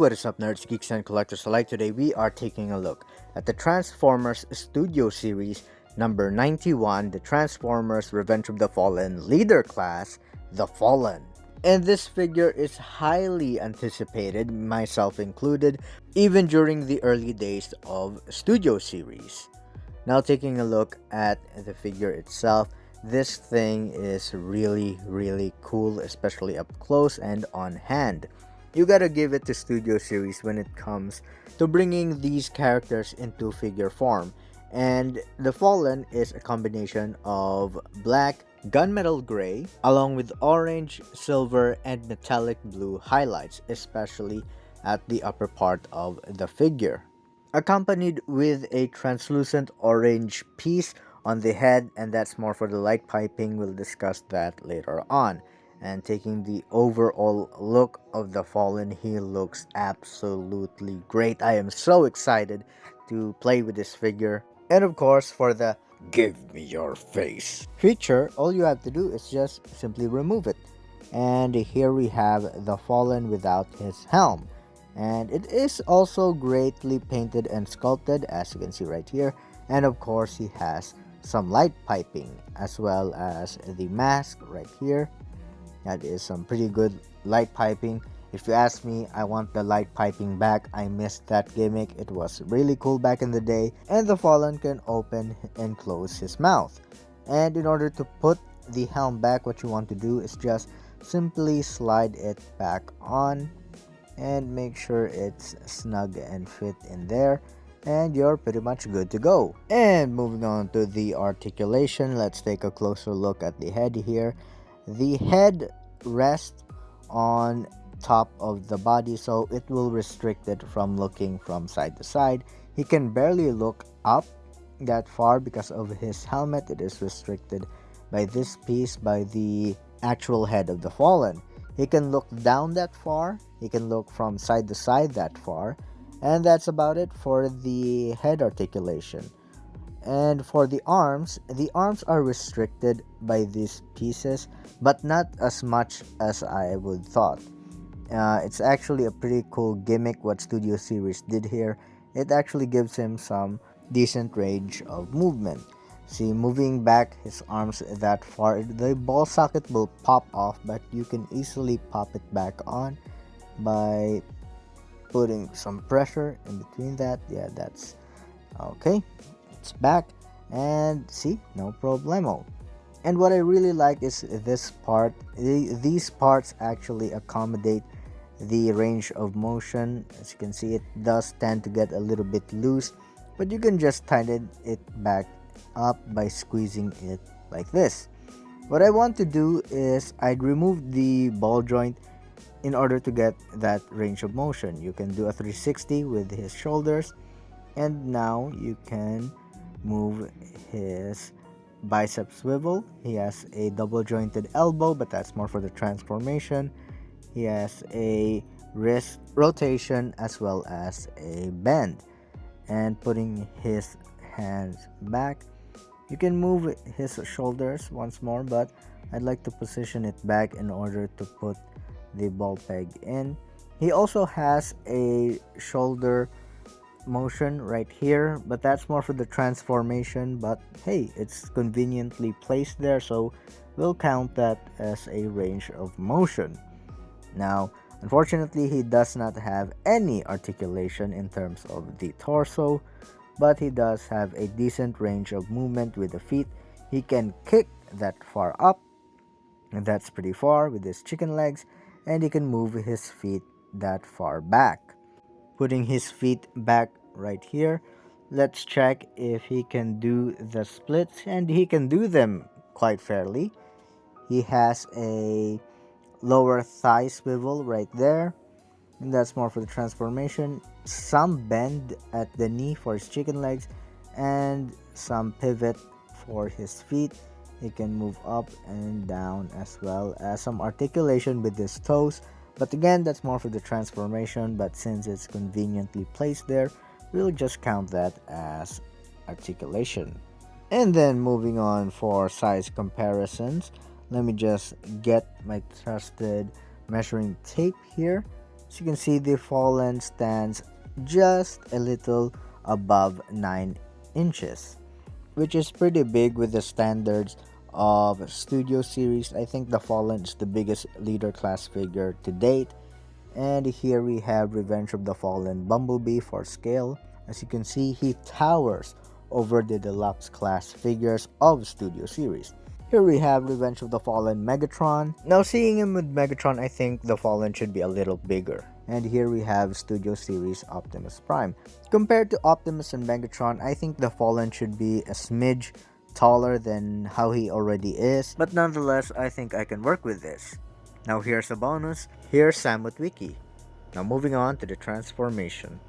what is up, nerds, geeks, and collectors alike? Today we are taking a look at the Transformers Studio Series number 91, the Transformers Revenge of the Fallen Leader Class, The Fallen. And this figure is highly anticipated, myself included, even during the early days of Studio Series. Now taking a look at the figure itself, this thing is really cool, especially up close and on hand. You gotta give it to Studio Series when it comes to bringing these characters into figure form. And the Fallen is a combination of black, gunmetal gray, along with orange, silver, and metallic blue highlights, especially at the upper part of the figure, accompanied with a translucent orange piece on the head, and that's more for the light piping. We'll discuss that later on. And taking the overall look of the Fallen, he looks absolutely great. I am so excited to play with this figure. And of course, for the "give me your face" feature, all you have to do is just simply remove it. And here we have the Fallen without his helm. And it is also greatly painted and sculpted, as you can see right here. And of course, he has some light piping as well as the mask right here. That is some pretty good light piping. If you ask me, I want the light piping back. I missed that gimmick. It was really cool back in the day. And the Fallen can open and close his mouth. And in order to put the helm back, what you want to do is just simply slide it back on and make sure it's snug and fit in there, and you're pretty much good to go. And moving on to the articulation, let's take a closer look at the head here. The head rests on top of the body, so it will restrict it from looking from side to side. He can barely look up that far because of his helmet. It is restricted by this piece, by the actual head of the Fallen. He can look down that far, he can look from side to side that far, and that's about it for the head articulation. And for the arms are restricted by these pieces, but not as much as I would thought. It's actually a pretty cool gimmick what Studio Series did here. It actually gives him some decent range of movement. See, moving back his arms that far, the ball socket will pop off, but you can easily pop it back on by putting some pressure in between that. Yeah, that's okay. It's back, and see, no problemo. And what I really like is this part. These parts actually accommodate the range of motion. As you can see, it does tend to get a little bit loose, but you can just tighten it back up by squeezing it like this. What I want to do is I'd remove the ball joint in order to get that range of motion. You can do a 360 with his shoulders, and now you can move his bicep swivel. He has a double jointed elbow, but that's more for the transformation. He has a wrist rotation as well as a bend. And putting his hands back, you can move his shoulders once more, but I'd like to position it back in order to put the ball peg in. He also has a shoulder motion right here, but that's more for the transformation. But hey, it's conveniently placed there, so we'll count that as a range of motion. Now, unfortunately, he does not have any articulation in terms of the torso, but he does have a decent range of movement with the feet. He can kick that far up, and that's pretty far with his chicken legs, and he can move his feet that far back. Putting his feet back right here, let's check if he can do the splits, and he can do them quite fairly. He has a lower thigh swivel right there, and that's more for the transformation. Some bend at the knee for his chicken legs, and some pivot for his feet. He can move up and down, as well as some articulation with his toes, but again, that's more for the transformation. But since it's conveniently placed there, we'll just count that as articulation. And then moving on for size comparisons, let me just get my trusted measuring tape here As you can see, the Fallen stands just a little above 9 inches, which is pretty big with the standards of Studio Series. I think the Fallen is the biggest leader class figure to date. And here we have Revenge of the Fallen Bumblebee for scale. As you can see, he towers over the deluxe class figures of Studio Series. Here we have Revenge of the Fallen Megatron. Now seeing him with Megatron, I think the Fallen should be a little bigger. And here we have Studio Series Optimus Prime. Compared to Optimus and Megatron, I think the Fallen should be a smidge taller than how he already is. But nonetheless, I think I can work with this. Now here's a bonus. Here's Sam with Wiki. Now moving on to the transformation.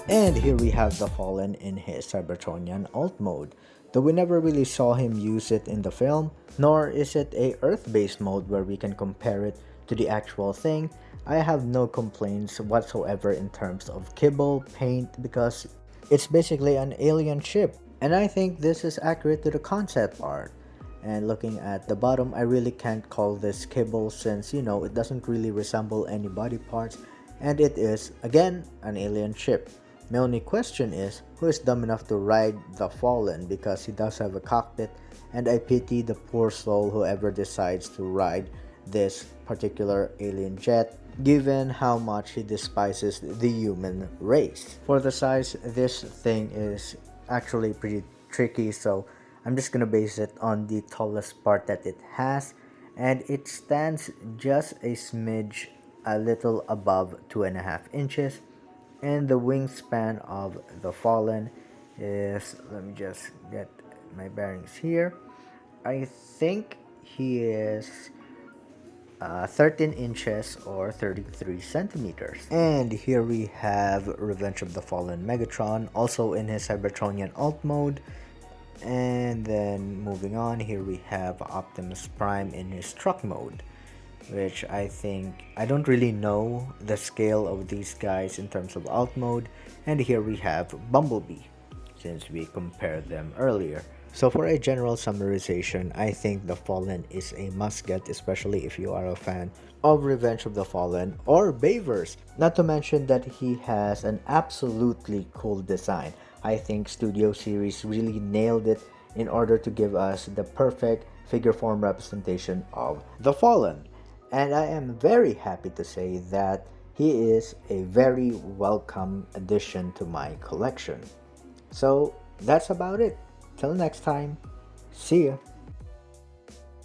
And here we have the Fallen in his Cybertronian Alt Mode, though we never really saw him use it in the film, nor is it a Earth-based mode where we can compare it to the actual thing. I have no complaints whatsoever in terms of kibble, paint, because it's basically an alien ship. And I think this is accurate to the concept art. And looking at the bottom, I really can't call this kibble since, it doesn't really resemble any body parts, and it is, again, an alien ship. My only question is, who is dumb enough to ride the Fallen, because he does have a cockpit, and I pity the poor soul whoever decides to ride this particular alien jet, given how much he despises the human race. For the size, this thing is actually pretty tricky, so I'm just gonna base it on the tallest part that it has, and it stands just a smidge, a little above 2.5 inches. And the wingspan of the Fallen is, let me just get my bearings here, I think he is 13 inches or 33 centimeters. And here we have Revenge of the Fallen Megatron, also in his Cybertronian Alt Mode. And then moving on, here we have Optimus Prime in his Truck Mode, which I don't really know the scale of these guys in terms of alt mode. And here we have Bumblebee, since we compared them earlier. So for a general summarization, I think the Fallen is a must get, especially if you are a fan of Revenge of the Fallen or Bayverse. Not to mention that he has an absolutely cool design. I think Studio Series really nailed it in order to give us the perfect figure form representation of the Fallen. And I am very happy to say that He is a very welcome addition to my collection. So that's about it. Till next time, see ya.